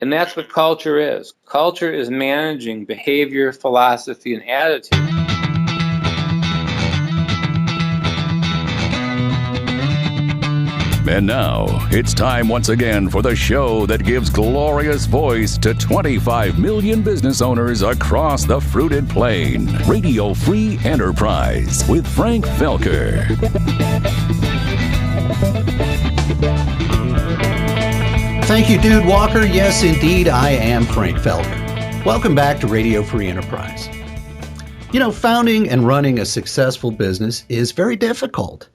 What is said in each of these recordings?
And that's what culture is. Culture is managing behavior, philosophy, and attitude. And now, it's time once again for the show that gives glorious voice to 25 million business owners across the fruited plain. Radio Free Enterprise with Frank Fielkow. Thank you, Dude Walker. Yes, indeed, I am Frank Fielkow. Welcome back to Radio Free Enterprise. You know, founding and running a successful business is very difficult.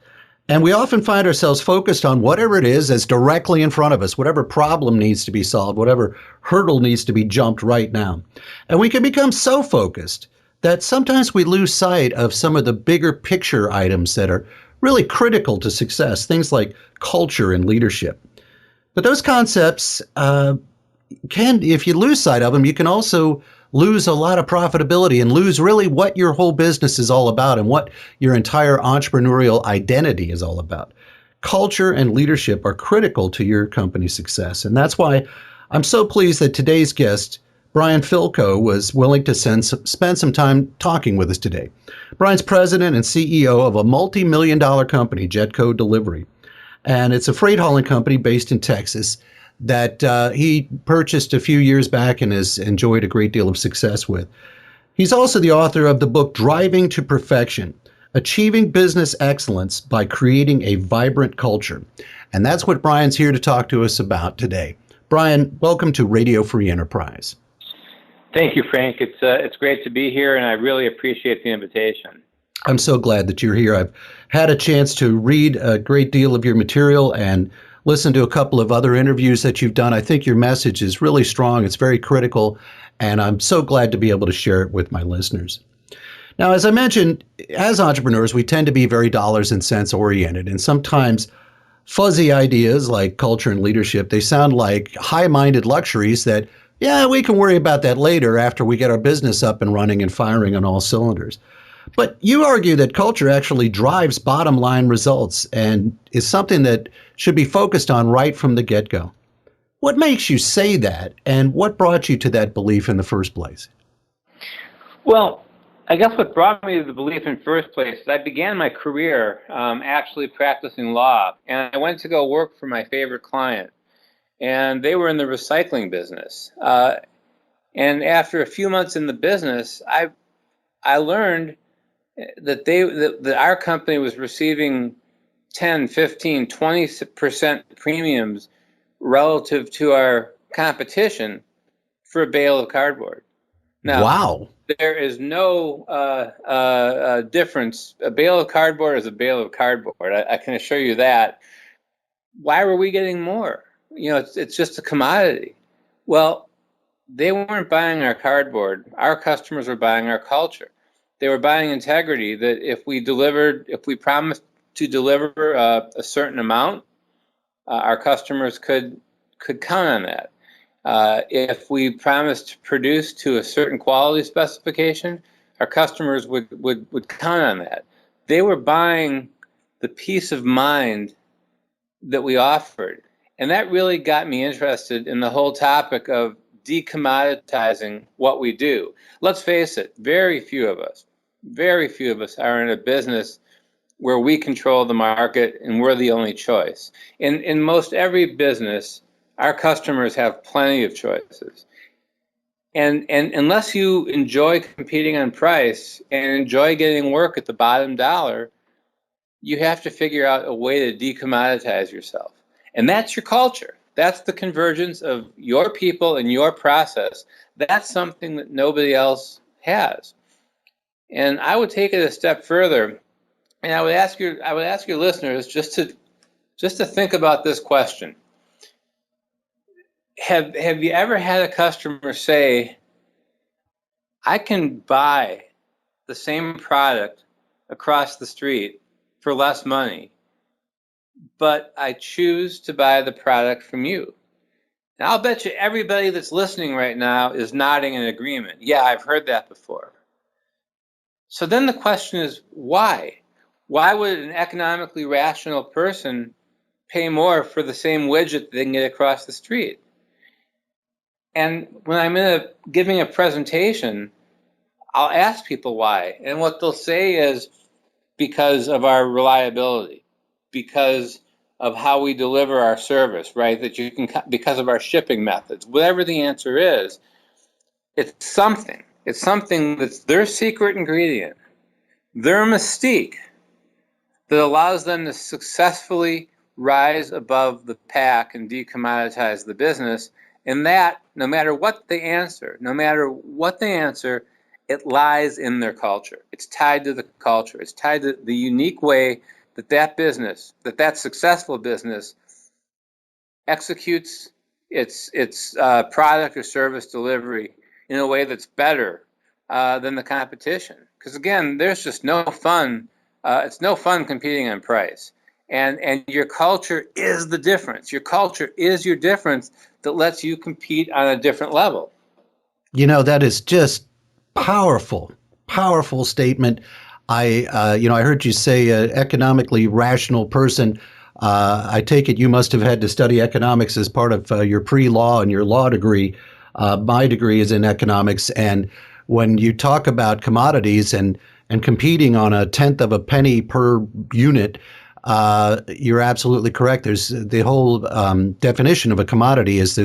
And we often find ourselves focused on whatever it is that's directly in front of us, whatever problem needs to be solved, whatever hurdle needs to be jumped right now. And we can become so focused that sometimes we lose sight of some of the bigger picture items that are really critical to success, things like culture and leadership. But those concepts if you lose sight of them, you can also lose a lot of profitability and lose really what your whole business is all about and what your entire entrepreneurial identity is all about. Culture and leadership are critical to your company's success. And that's why I'm so pleased that today's guest, Brian Fielkow, was willing to spend some time talking with us today. Brian's president and CEO of a multi-million-dollar company, Jetco Delivery. And it's a freight hauling company based in Texas that he purchased a few years back and has enjoyed a great deal of success with. He's also the author of the book Driving to Perfection, Achieving Business Excellence by Creating a Vibrant Culture. And that's what Brian's here to talk to us about today. Brian, welcome to Radio Free Enterprise. Thank you, Frank. It's great to be here, and I really appreciate the invitation. I'm so glad that you're here. I've had a chance to read a great deal of your material and listen to a couple of other interviews that you've done. I think your message is really strong. It's very critical, and I'm so glad to be able to share it with my listeners. Now, as I mentioned, as entrepreneurs, we tend to be very dollars and cents oriented, and sometimes fuzzy ideas like culture and leadership, they sound like high-minded luxuries that, yeah, we can worry about that later after we get our business up and running and firing on all cylinders. But you argue that culture actually drives bottom line results and is something that should be focused on right from the get-go. What makes you say that, and what brought you to that belief in the first place? Well, I guess what brought me to the belief in the first place is I began my career actually practicing law, and I went to go work for my favorite client, and they were in the recycling business. And after a few months in the business, I learned that our company was receiving 10, 15, 20% premiums relative to our competition for a bale of cardboard. Now, wow. There is no difference. A bale of cardboard is a bale of cardboard. I can assure you that. Why were we getting more? You know, it's just a commodity. Well, they weren't buying our cardboard. Our customers were buying our culture. They were buying integrity, that if we promised to deliver a certain amount, our customers could count on that. If we promised to produce to a certain quality specification, our customers would count on that. They were buying the peace of mind that we offered. And that really got me interested in the whole topic of decommoditizing what we do. Let's face it, very few of us are in a business where we control the market and we're the only choice. In most every business, our customers have plenty of choices. And unless you enjoy competing on price and enjoy getting work at the bottom dollar, you have to figure out a way to decommoditize yourself. And that's your culture. That's the convergence of your people and your process. That's something that nobody else has. And I would take it a step further, and I would ask your listeners just to think about this question. Have you ever had a customer say, I can buy the same product across the street for less money, but I choose to buy the product from you? Now, I'll bet you everybody that's listening right now is nodding in agreement. Yeah, I've heard that before. So then the question is, why? Why would an economically rational person pay more for the same widget they can get across the street? And when I'm giving a presentation, I'll ask people why. And what they'll say is because of our reliability, because of how we deliver our service, right? Because of our shipping methods, whatever the answer is, it's something. It's something that's their secret ingredient, their mystique that allows them to successfully rise above the pack and decommoditize the business. And that, no matter what they answer, it lies in their culture. It's tied to the culture. It's tied to the unique way that successful business executes its product or service delivery in a way that's better than the competition. Because again, there's just no fun. It's no fun competing on price. And your culture is the difference. Your culture is your difference that lets you compete on a different level. That is just powerful, powerful statement. I heard you say economically rational person. I take it you must have had to study economics as part of your pre-law and your law degree. My degree is in economics, and when you talk about commodities and competing on a tenth of a penny per unit, you're absolutely correct. There's the whole definition of a commodity is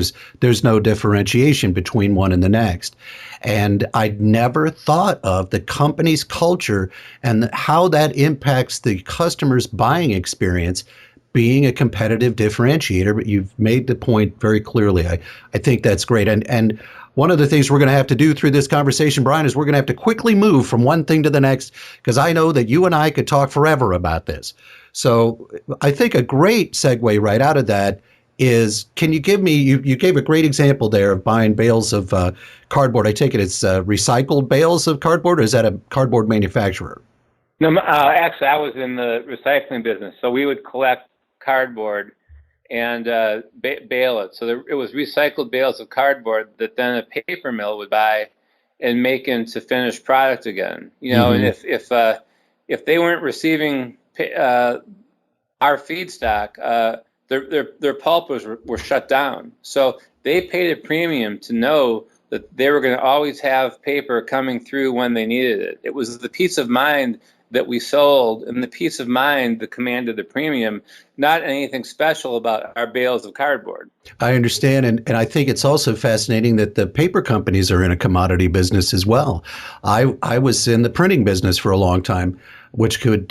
there's no differentiation between one and the next. And I'd never thought of the company's culture and how that impacts the customer's buying experience being a competitive differentiator. But you've made the point very clearly. I think that's great. And one of the things we're going to have to do through this conversation, Brian, is we're going to have to quickly move from one thing to the next, because I know that you and I could talk forever about this. So I think a great segue right out of that is, can you give me, you gave a great example there of buying bales of cardboard. I take it it's recycled bales of cardboard, or is that a cardboard manufacturer? No, actually, I was in the recycling business. So we would collect cardboard and bale it. So it was recycled bales of cardboard that then a paper mill would buy and make into finished product again. And if they weren't receiving our feedstock, their pulpers were shut down. So they paid a premium to know that they were going to always have paper coming through when they needed it. It was the peace of mind that we sold, and the peace of mind that commanded the premium, not anything special about our bales of cardboard. I understand, and I think it's also fascinating that the paper companies are in a commodity business as well. I was in the printing business for a long time, which could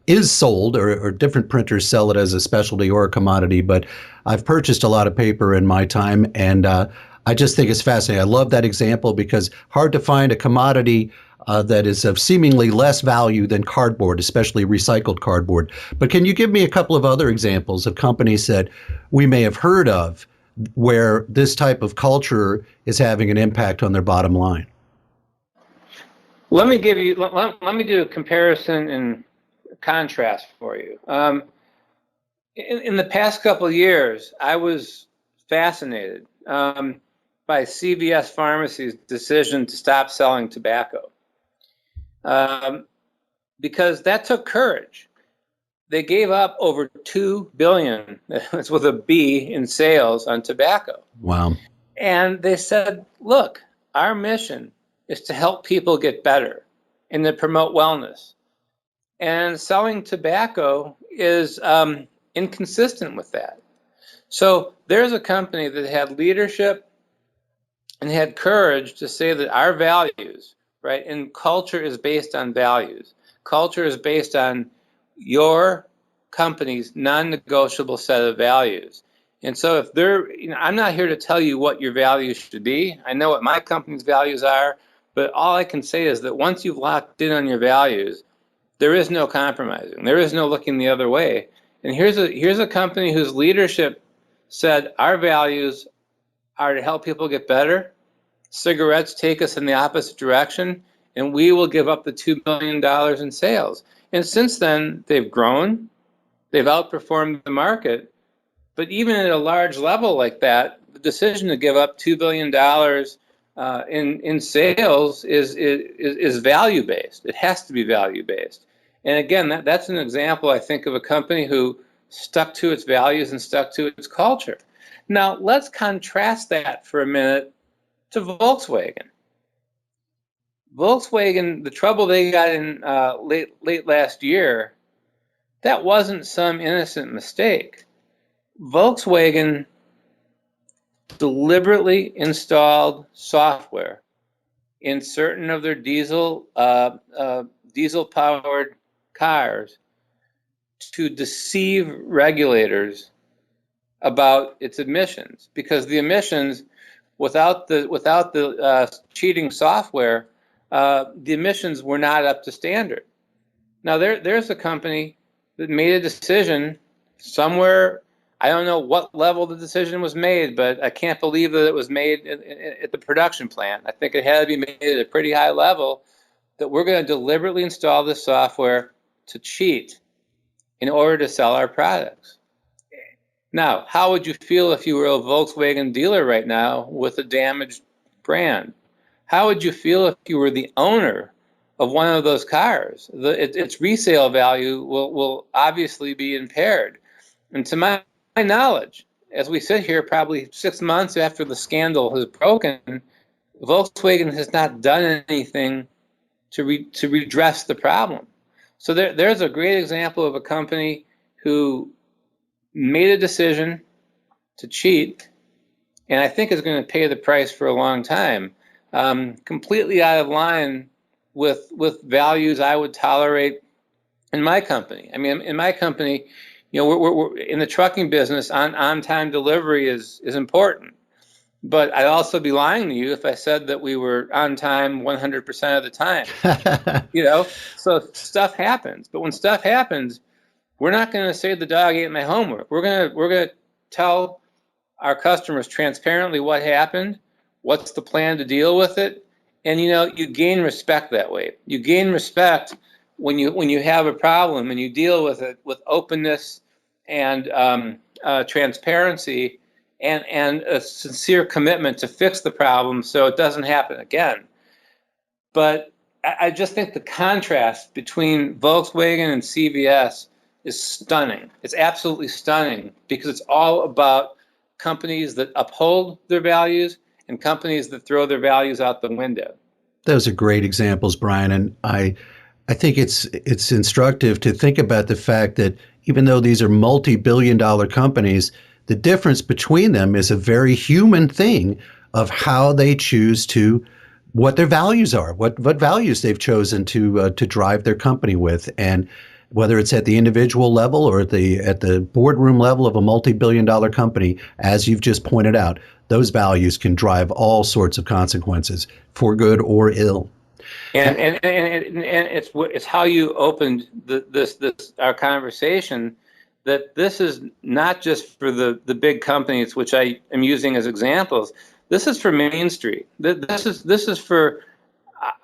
is sold, or different printers sell it as a specialty or a commodity, but I've purchased a lot of paper in my time, and I just think it's fascinating. I love that example because hard to find a commodity that is of seemingly less value than cardboard, especially recycled cardboard. But can you give me a couple of other examples of companies that we may have heard of where this type of culture is having an impact on their bottom line? Let me do a comparison and contrast for you. In the past couple of years, I was fascinated by CVS Pharmacy's decision to stop selling tobacco. Because that took courage. They gave up over $2 billion, that's with a B, in sales on tobacco. Wow. And they said, look, our mission is to help people get better and to promote wellness. And selling tobacco is inconsistent with that. So there's a company that had leadership and had courage to say that our values, right? And culture is based on values. Culture is based on your company's non-negotiable set of values. And so if I'm not here to tell you what your values should be. I know what my company's values are, but all I can say is that once you've locked in on your values, there is no compromising. There is no looking the other way. And here's a company whose leadership said our values are to help people get better. Cigarettes take us in the opposite direction, and we will give up the $2 billion in sales. And since then, they've grown, they've outperformed the market. But even at a large level like that, the decision to give up $2 billion in sales is value-based. It has to be value-based. And again, that's an example, I think, of a company who stuck to its values and stuck to its culture. Now, let's contrast that for a minute to Volkswagen. Volkswagen, the trouble they got in late last year, that wasn't some innocent mistake. Volkswagen deliberately installed software in certain of their diesel-powered cars to deceive regulators about its emissions, because the emissions, without the cheating software, the emissions were not up to standard. Now there's a company that made a decision somewhere. I don't know what level the decision was made, but I can't believe that it was made at the production plant. I think it had to be made at a pretty high level, that we're going to deliberately install this software to cheat in order to sell our products. Now, how would you feel if you were a Volkswagen dealer right now with a damaged brand? How would you feel if you were the owner of one of those cars? Its resale value will obviously be impaired. And to my knowledge, as we sit here probably 6 months after the scandal has broken, Volkswagen has not done anything to redress the problem. So there's a great example of a company who made a decision to cheat, and I think is going to pay the price for a long time. Completely out of line with values I would tolerate in my company. I mean, in my company, we're in the trucking business. On-time delivery is important. But I'd also be lying to you if I said that we were on time 100% of the time. So stuff happens. But when stuff happens, we're not going to say the dog ate my homework. We're going to tell our customers transparently what happened, what's the plan to deal with it, and you gain respect that way. You gain respect when you have a problem and you deal with it with openness and transparency and a sincere commitment to fix the problem so it doesn't happen again. But I just think the contrast between Volkswagen and CVS is stunning. It's absolutely stunning, because it's all about companies that uphold their values and companies that throw their values out the window. Those are great examples, Brian. And I think it's instructive to think about the fact that even though these are multi-billion-dollar companies, the difference between them is a very human thing of how they choose to, what their values are, what values they've chosen to drive their company with. And whether it's at the individual level or at the boardroom level of a multi-billion-dollar company, as you've just pointed out, those values can drive all sorts of consequences, for good or ill. And it's how you opened this our conversation, that this is not just for the big companies, which I am using as examples. This is for Main Street. This is for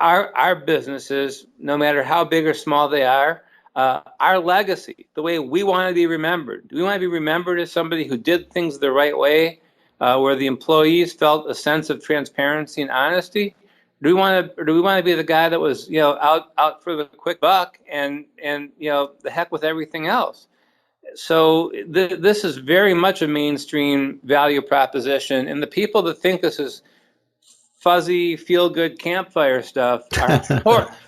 our businesses, no matter how big or small they are. Our legacy, the way we want to be remembered. Do we want to be remembered as somebody who did things the right way, where the employees felt a sense of transparency and honesty? Do we want to be the guy that was out for the quick buck and the heck with everything else? So this is very much a mainstream value proposition, and the people that think this is fuzzy, feel-good campfire stuff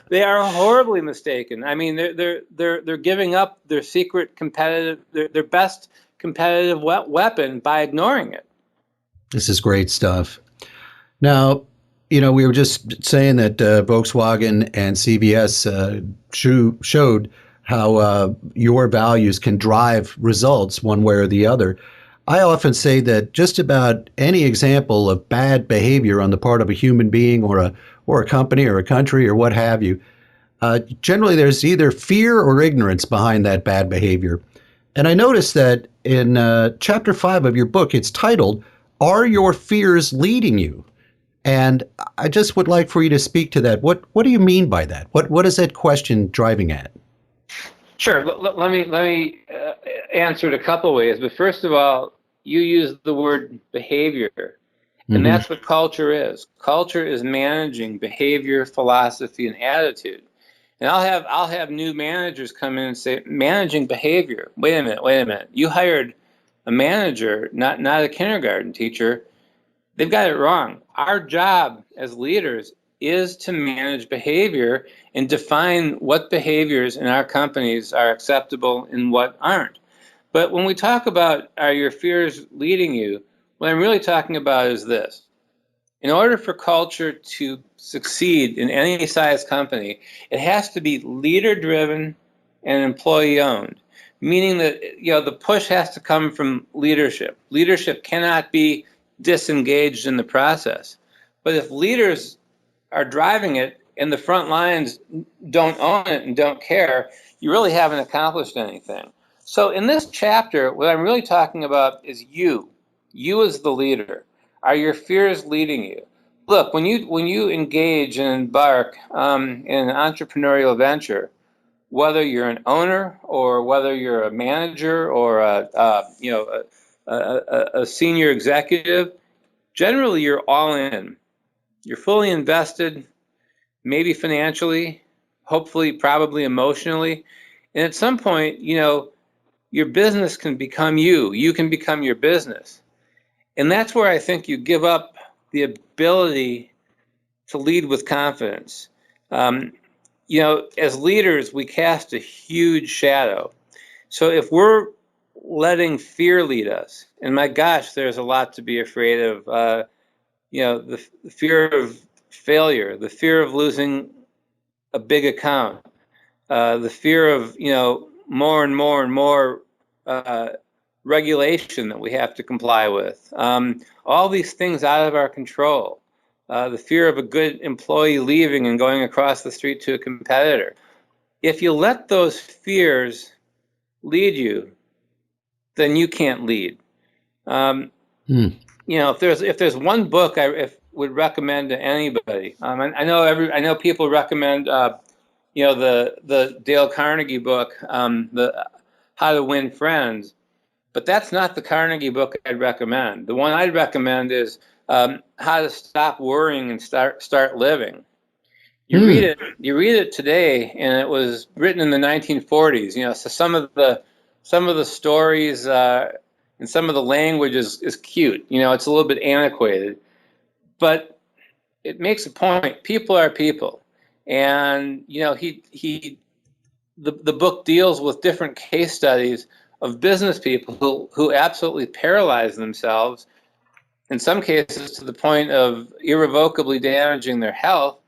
they are horribly mistaken. I mean, they're giving up their secret competitive, their best competitive weapon by ignoring it. This is great stuff. Now, we were just saying that Volkswagen and CVS showed how your values can drive results one way or the other. I often say that just about any example of bad behavior on the part of a human being or a company or a country or what have you, generally there's either fear or ignorance behind that bad behavior. And I noticed that in chapter 5 of your book, it's titled, "Are Your Fears Leading You?" And I just would like for you to speak to that. What do you mean by that? What is that question driving at? Sure. Let me answer it a couple ways. But first of all, you use the word behavior, and that's what culture is. Culture is managing behavior, philosophy, and attitude. And I'll have new managers come in and say, managing behavior. Wait a minute. You hired a manager, not a kindergarten teacher, they've got it wrong. Our job as leaders is to manage behavior and define what behaviors in our companies are acceptable and what aren't. But when we talk about are your fears leading you, what I'm really talking about is this. In order for culture to succeed in any size company, it has to be leader driven and employee owned, meaning that the push has to come from leadership. Leadership cannot be disengaged in the process. But if leaders are driving it and the front lines don't own it and don't care, you really haven't accomplished anything. So in this chapter, what I'm really talking about is you as the leader. Are your fears leading you? Look, when you engage and embark in an entrepreneurial venture, whether you're an owner or whether you're a manager or a senior executive, generally you're all in. You're fully invested, maybe financially, hopefully, probably emotionally, and at some point, your business can become you. You can become your business. And that's where I think you give up the ability to lead with confidence. As leaders, we cast a huge shadow. So if we're letting fear lead us, and my gosh, there's a lot to be afraid of, the fear of failure, the fear of losing a big account, the fear of, more and more and more regulation that we have to comply with, all these things out of our control, the fear of a good employee leaving and going across the street to a competitor. If you let those fears lead you, then you can't lead. If there's one book I would recommend to anybody, I know people recommend the Dale Carnegie book, the How to Win Friends. But that's not the Carnegie book I'd recommend. The one I'd recommend is How to Stop Worrying and Start Living. You read it today, and it was written in the 1940s. So some of the stories and some of the language is cute. It's a little bit antiquated, but it makes a point. People are people, and the book deals with different case studies of business people who absolutely paralyze themselves, in some cases to the point of irrevocably damaging their health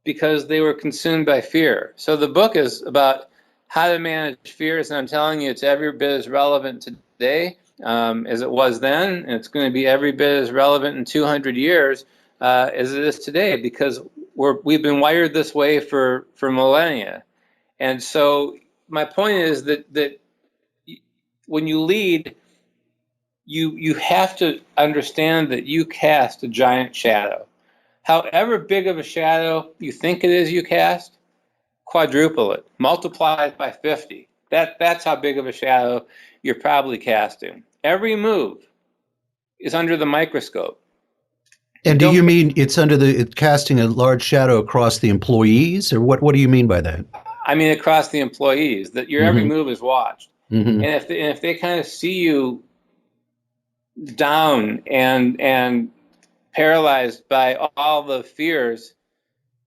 because they were consumed by fear. So the book is about how to manage fears, and I'm telling you, it's every bit as relevant today as it was then, and it's going to be every bit as relevant in 200 years as it is today, because we've been wired this way for millennia. And so my point is that when you lead, you have to understand that you cast a giant shadow. However big of a shadow you think it is you cast, quadruple it, multiply it by 50. That's how big of a shadow you're probably casting. Every move is under the microscope. And do you mean it's casting a large shadow across the employees, or what do you mean by that? I mean across the employees, that your every move is watched. And if they kind of see you down and paralyzed by all the fears,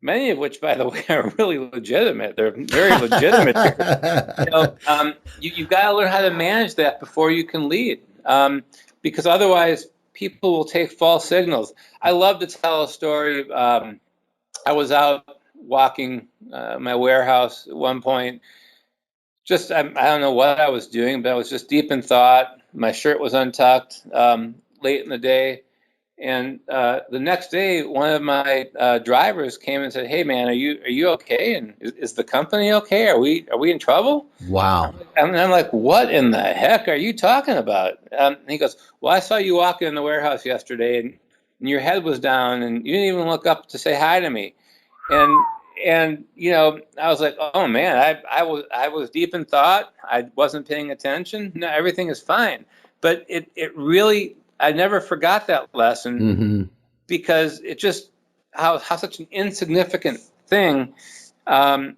many of which, by the way, are really legitimate. They're very legitimate fears. You've got to learn how to manage that before you can lead, because otherwise people will take false signals. I love to tell a story. I was out walking my warehouse at one point. I don't know what I was doing, but I was just deep in thought. My shirt was untucked late in the day. And the next day, one of my drivers came and said, "Hey, man, are you okay? And is the company okay? Are we in trouble?" Wow. And I'm like, "What in the heck are you talking about?" And he goes, "Well, I saw you walking in the warehouse yesterday, and your head was down, and you didn't even look up to say hi to me." And I was like, "Oh man, I was deep in thought. I wasn't paying attention. No, everything is fine." But it really, I never forgot that lesson, because it just how such an insignificant thing, at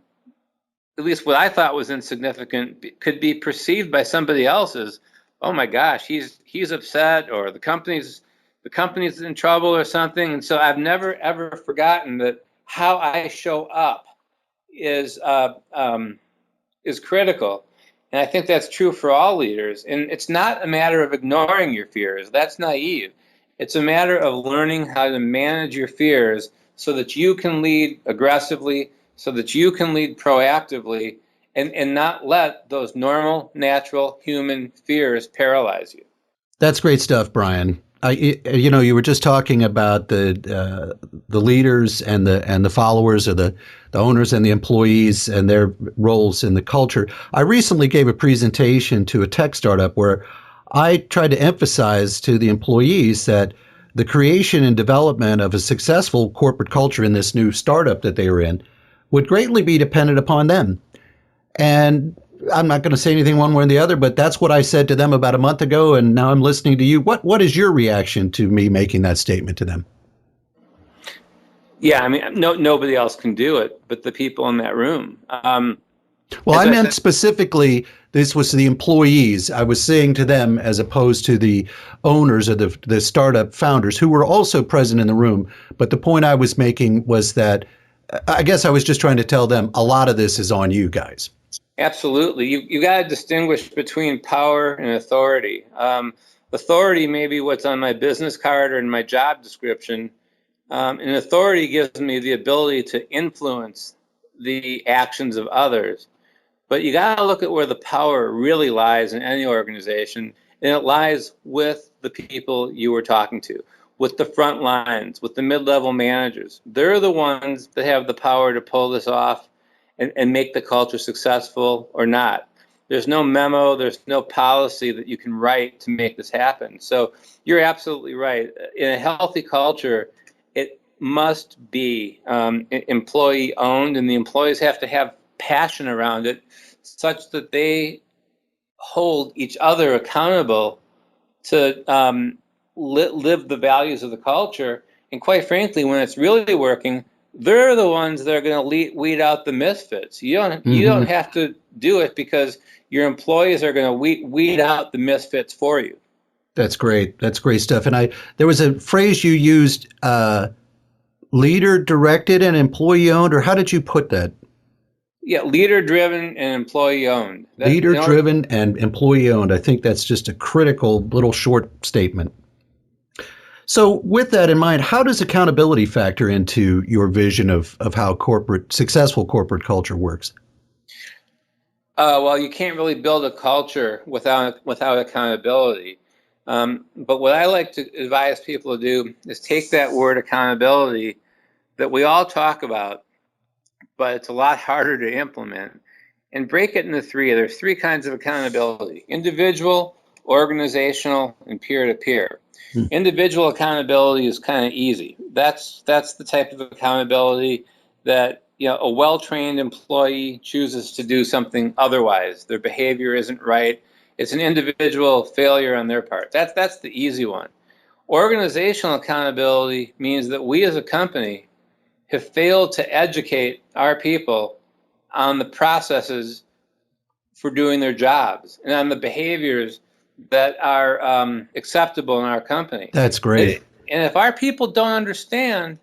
least what I thought was insignificant, could be perceived by somebody else as, oh my gosh, he's upset, or the company's in trouble or something. And so I've never ever forgotten that how I show up is is critical. And I think that's true for all leaders. And it's not a matter of ignoring your fears. That's naive. It's a matter of learning how to manage your fears so that you can lead aggressively, so that you can lead proactively, and not let those normal, natural human fears paralyze you. That's great stuff, Brian. You were just talking about the leaders and the followers, or the owners and the employees and their roles in the culture. I recently gave a presentation to a tech startup where I tried to emphasize to the employees that the creation and development of a successful corporate culture in this new startup that they were in would greatly be dependent upon them. And I'm not going to say anything one way or the other, but that's what I said to them about a month ago, and now I'm listening to you. What is your reaction to me making that statement to them? Yeah, I mean, nobody else can do it but the people in that room. Well, I meant specifically, this was the employees. I was saying to them as opposed to the owners or the startup founders who were also present in the room. But the point I was making was that I guess I was just trying to tell them a lot of this is on you guys. Absolutely. You got to distinguish between power and authority. Authority may be what's on my business card or in my job description. And authority gives me the ability to influence the actions of others. But you got to look at where the power really lies in any organization, and it lies with the people you were talking to, with the front lines, with the mid-level managers. They're the ones that have the power to pull this off and make the culture successful or not. There's no memo, there's no policy that you can write to make this happen. So you're absolutely right. In a healthy culture, it must be employee owned, and the employees have to have passion around it such that they hold each other accountable to live the values of the culture. And quite frankly, when it's really working, they're the ones that are going to weed out the misfits. You don't have to do it, because your employees are going to weed out the misfits for you. That's great. That's great stuff. And there was a phrase you used, leader directed and employee owned, or how did you put that? Yeah, leader driven and employee owned. Leader driven and employee owned. I think that's just a critical little short statement. So with that in mind, how does accountability factor into your vision of how successful corporate culture works? Well, you can't really build a culture without accountability. But what I like to advise people to do is take that word accountability that we all talk about, but it's a lot harder to implement, and break it into three. There's three kinds of accountability: individual, organizational, and peer-to-peer. Individual accountability is kind of easy. That's the type of accountability that a well-trained employee chooses to do something otherwise. Their behavior isn't right. It's an individual failure on their part. That's the easy one. Organizational accountability means that we as a company have failed to educate our people on the processes for doing their jobs and on the behaviors that are acceptable in our company. That's great. And if our people don't understand,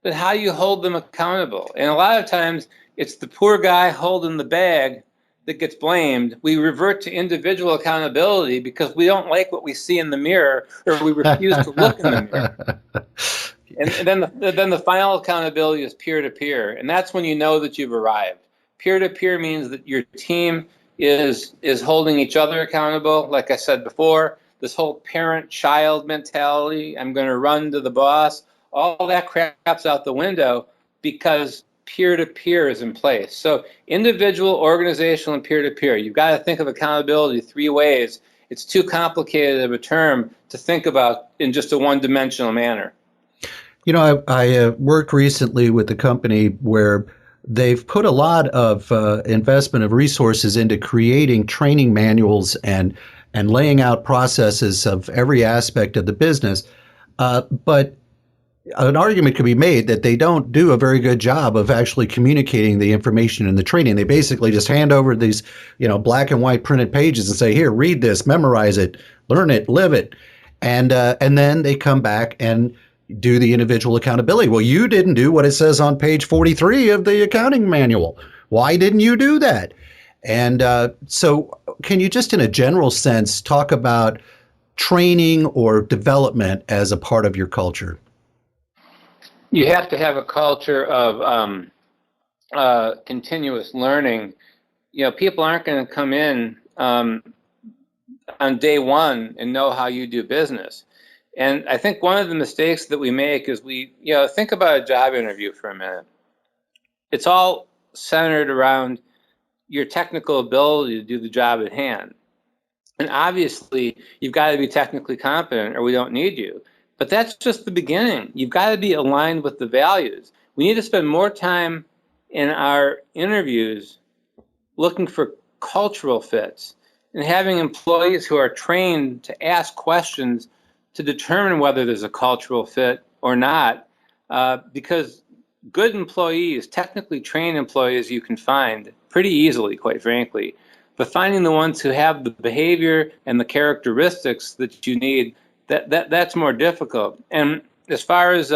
then how do you hold them accountable? And a lot of times it's the poor guy holding the bag that gets blamed. We revert to individual accountability because we don't like what we see in the mirror, or we refuse to look in the mirror. And then the final accountability is peer-to-peer, and that's when you know that you've arrived. Peer-to-peer means that your team is holding each other accountable. Like I said before, this whole parent-child mentality, I'm going to run to the boss, all that crap's out the window because peer-to-peer is in place. So individual, organizational, and peer-to-peer. You've got to think of accountability three ways. It's too complicated of a term to think about in just a one-dimensional manner. I worked recently with a company where they've put a lot of investment of resources into creating training manuals and laying out processes of every aspect of the business. But an argument could be made that they don't do a very good job of actually communicating the information in the training. They basically just hand over these, black and white printed pages and say, "Here, read this, memorize it, learn it, live it," and then they come back and do the individual accountability. Well, you didn't do what it says on page 43 of the accounting manual. Why didn't you do that? And so, can you just, in a general sense, talk about training or development as a part of your culture? You have to have a culture of continuous learning. People aren't going to come in on day one and know how you do business. And I think one of the mistakes that we make is think about a job interview for a minute. It's all centered around your technical ability to do the job at hand. And obviously, you've got to be technically competent or we don't need you. But that's just the beginning. You've got to be aligned with the values. We need to spend more time in our interviews looking for cultural fits and having employees who are trained to ask questions to determine whether there's a cultural fit or not. Because good employees, technically trained employees, you can find pretty easily, quite frankly. But finding the ones who have the behavior and the characteristics that you need, that's more difficult. And as far as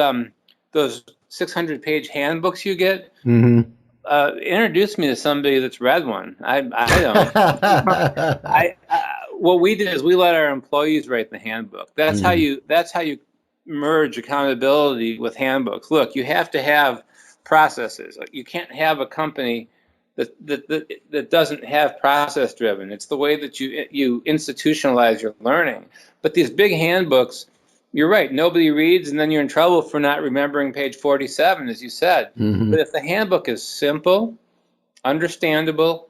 those 600-page handbooks you get, introduce me to somebody that's read one. I don't. What we did is we let our employees write the handbook. That's how you merge accountability with handbooks. Look, you have to have processes. You can't have a company that doesn't have process driven. It's the way that you institutionalize your learning. But these big handbooks, you're right, nobody reads, and then you're in trouble for not remembering page 47, as you said. But if the handbook is simple, understandable,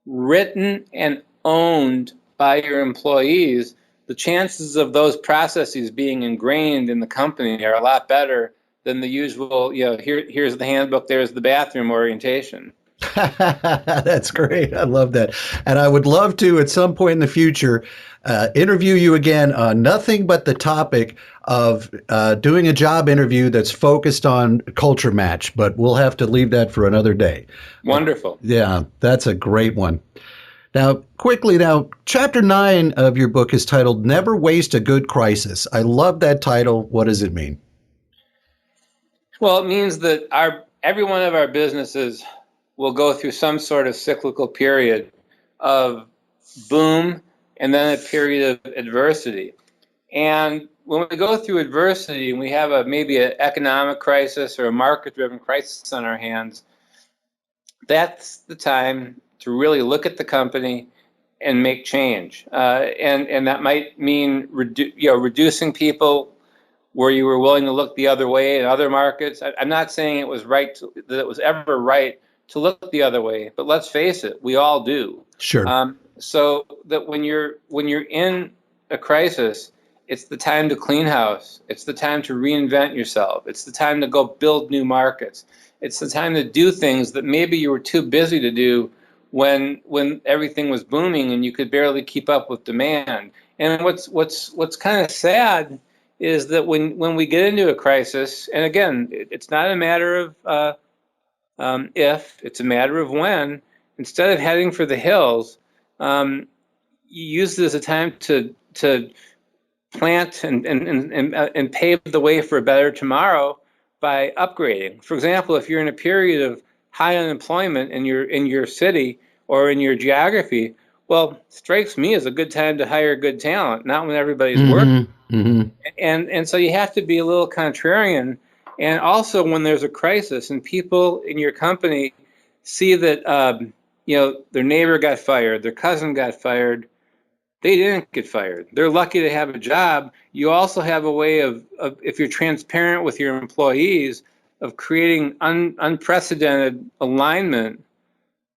written and owned by your employees, the chances of those processes being ingrained in the company are a lot better than the usual, here's the handbook, there's the bathroom orientation. That's great. I love that. And I would love to, at some point in the future, interview you again on nothing but the topic of doing a job interview that's focused on culture match, but we'll have to leave that for another day. Wonderful. Yeah, that's a great one. Now, quickly, chapter 9 of your book is titled Never Waste a Good Crisis. I love that title. What does it mean? Well, it means that every one of our businesses will go through some sort of cyclical period of boom and then a period of adversity. And when we go through adversity and we have maybe an economic crisis or a market-driven crisis on our hands, that's the time to really look at the company and make change. And that might mean reducing people where you were willing to look the other way in other markets. I'm not saying it was right that it was ever right to look the other way, but let's face it, we all do. Sure. So that when you're in a crisis, it's the time to clean house. It's the time to reinvent yourself. It's the time to go build new markets. It's the time to do things that maybe you were too busy to do when everything was booming and you could barely keep up with demand. And what's kind of sad is that when we get into a crisis, and again, it's not a matter of if, it's a matter of when, instead of heading for the hills, you use it as a time to plant and pave the way for a better tomorrow by upgrading. For example, if you're in a period of high unemployment in your city or in your geography, well, strikes me as a good time to hire good talent, not when everybody's working. And so you have to be a little contrarian. And also when there's a crisis and people in your company see that their neighbor got fired, their cousin got fired, they didn't get fired. They're lucky to have a job. You also have a way of if you're transparent with your employees, of creating unprecedented alignment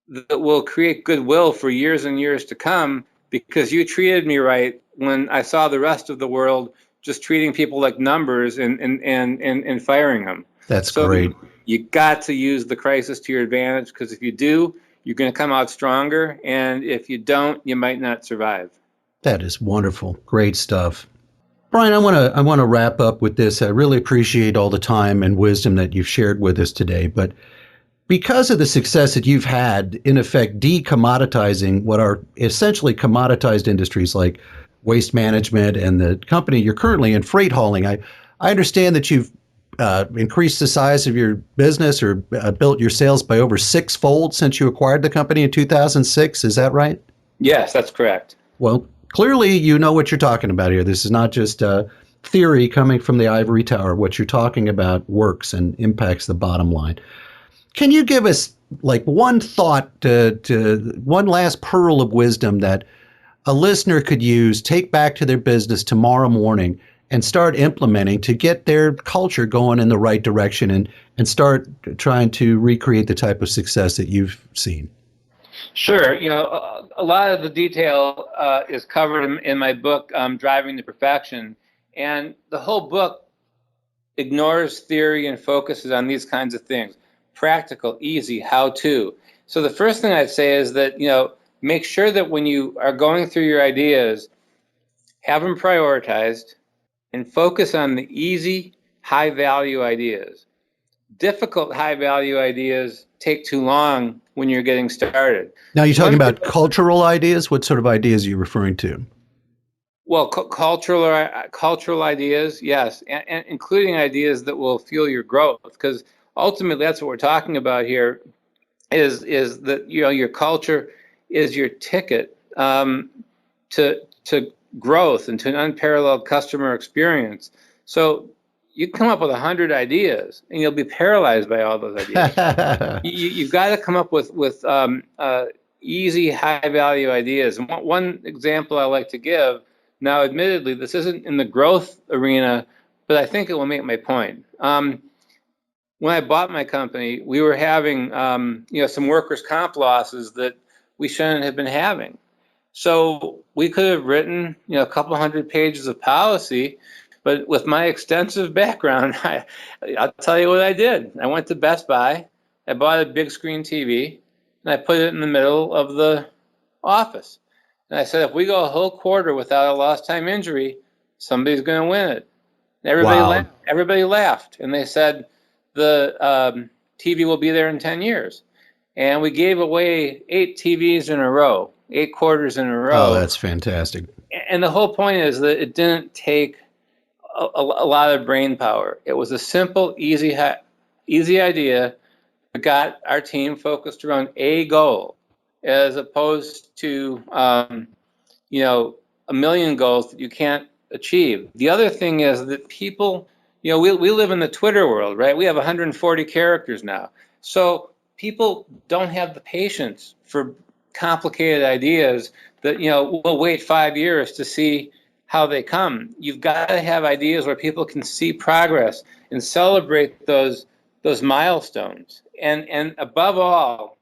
that will create goodwill for years and years to come, because you treated me right when I saw the rest of the world just treating people like numbers and firing them. That's great. You got to use the crisis to your advantage, because if you do, you're going to come out stronger. And if you don't, you might not survive. That is wonderful. Great stuff. Brian, I want to wrap up with this. I really appreciate all the time and wisdom that you've shared with us today. But because of the success that you've had, in effect, decommoditizing what are essentially commoditized industries like waste management and the company you're currently in, freight hauling, I understand that you've increased the size of your business or built your sales by over sixfold since you acquired the company in 2006. Is that right? Yes, that's correct. Well, clearly you know what you're talking about here. This is not just theory coming from the ivory tower. What you're talking about works and impacts the bottom line. Can you give us like one thought to one last pearl of wisdom that a listener could use, take back to their business tomorrow morning and start implementing to get their culture going in the right direction and start trying to recreate the type of success that you've seen? Sure. A lot of the detail is covered in my book, Driving to Perfection. And the whole book ignores theory and focuses on these kinds of things: practical, easy, how to. So the first thing I'd say is that, make sure that when you are going through your ideas, have them prioritized and focus on the easy, high value ideas. Difficult, high value ideas take too long when you're getting started. Now, you're talking about cultural ideas? What sort of ideas are you referring to? Well, cultural ideas, yes, and including ideas that will fuel your growth, because ultimately that's what we're talking about here. Is that your culture is your ticket to growth and to an unparalleled customer experience. So you come up with 100 ideas, and you'll be paralyzed by all those ideas. You've got to come up with easy, high value ideas. And one example I like to give. Now, admittedly, this isn't in the growth arena, but I think it will make my point. When I bought my company, we were having some workers' comp losses that we shouldn't have been having. So we could have written a couple hundred pages of policy, but with my extensive background, I'll tell you what I did. I went to Best Buy, I bought a big screen TV, and I put it in the middle of the office. And I said, if we go a whole quarter without a lost time injury, somebody's going to win it. And everybody laughed, and they said the TV will be there in 10 years. And we gave away 8 TVs in a row, 8 quarters in a row. Oh, that's fantastic. And the whole point is that it didn't take a lot of brain power. It was a simple, easy idea that got our team focused around a goal, as opposed to a million goals that you can't achieve. The other thing is that people, we live in the Twitter world, right? We have 140 characters now. So people don't have the patience for complicated ideas that, we'll wait 5 years to see how they come. You've got to have ideas where people can see progress and celebrate those milestones. And above all,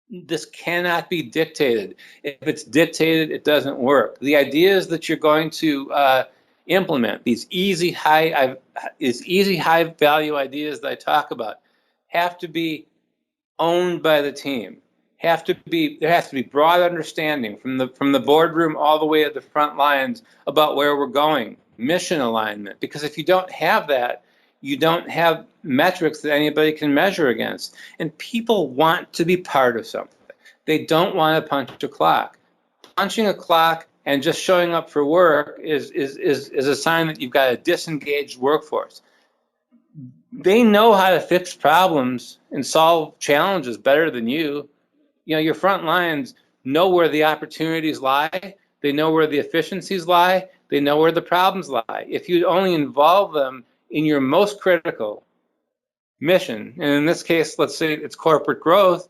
this cannot be dictated. If it's dictated, it doesn't work. The ideas that you're going to implement, these easy high value ideas that I talk about, have to be owned by the team. There has to be broad understanding from the boardroom all the way to the front lines about where we're going, mission alignment. Because if you don't have that, you don't have metrics that anybody can measure against. And people want to be part of something. They don't want to punch a clock. Punching a clock and just showing up for work is a sign that you've got a disengaged workforce. They know how to fix problems and solve challenges better than you. Your front lines know where the opportunities lie. They know where the efficiencies lie. They know where the problems lie. If you only involve them in your most critical mission, and in this case, let's say it's corporate growth,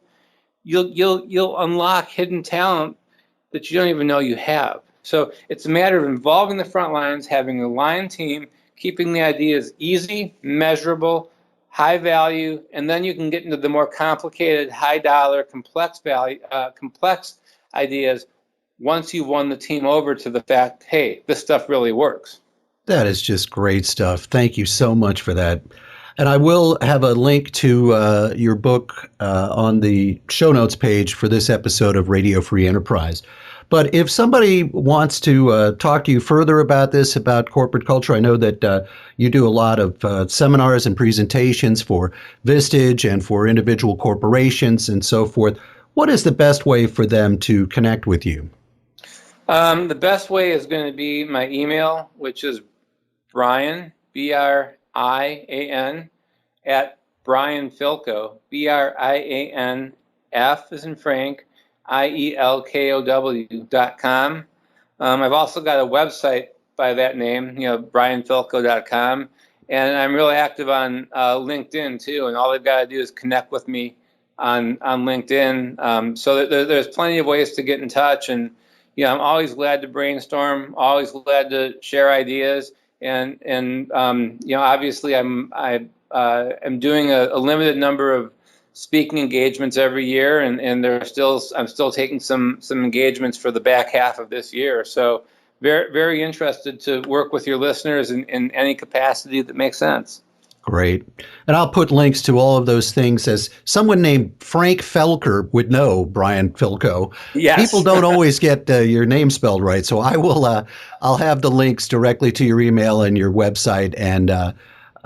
you'll unlock hidden talent that you don't even know you have. So it's a matter of involving the front lines, having a aligned team, keeping the ideas easy, measurable, high value, and then you can get into the more complicated, high dollar, complex ideas once you've won the team over to the fact, hey, this stuff really works. That is just great stuff. Thank you so much for that. And I will have a link to your book on the show notes page for this episode of Radio Free Enterprise. But if somebody wants to talk to you further about this, about corporate culture, I know that you do a lot of seminars and presentations for Vistage and for individual corporations and so forth. What is the best way for them to connect with you? The best way is going to be my email, which is Brian, Brian, at Brian Fielkow, Brian, F as in Frank, IELKOW.com. I've also got a website by that name, brianfilko.com. And I'm really active on LinkedIn too. And all they've got to do is connect with me on LinkedIn. So there's plenty of ways to get in touch. And I'm always glad to brainstorm, always glad to share ideas. And obviously I'm doing a limited number of speaking engagements every year, and I'm still taking some engagements for the back half of this year. So very, very interested to work with your listeners in any capacity that makes sense. Great. And I'll put links to all of those things, as someone named Frank Felker would know, Brian Fielkow. Yes. People don't always get your name spelled right. So I'll have the links directly to your email and your website. And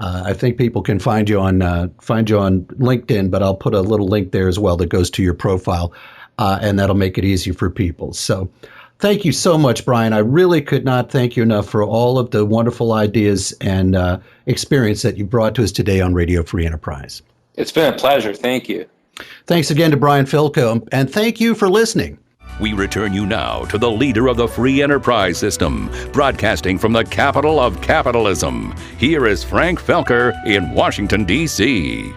I think people can find you on LinkedIn, but I'll put a little link there as well that goes to your profile. And that'll make it easy for people. So thank you so much, Brian. I really could not thank you enough for all of the wonderful ideas and experience that you brought to us today on Radio Free Enterprise. It's been a pleasure. Thank you. Thanks again to Brian Fielkow, and thank you for listening. We return you now to the leader of the free enterprise system, broadcasting from the capital of capitalism. Here is Frank Felker in Washington, D.C.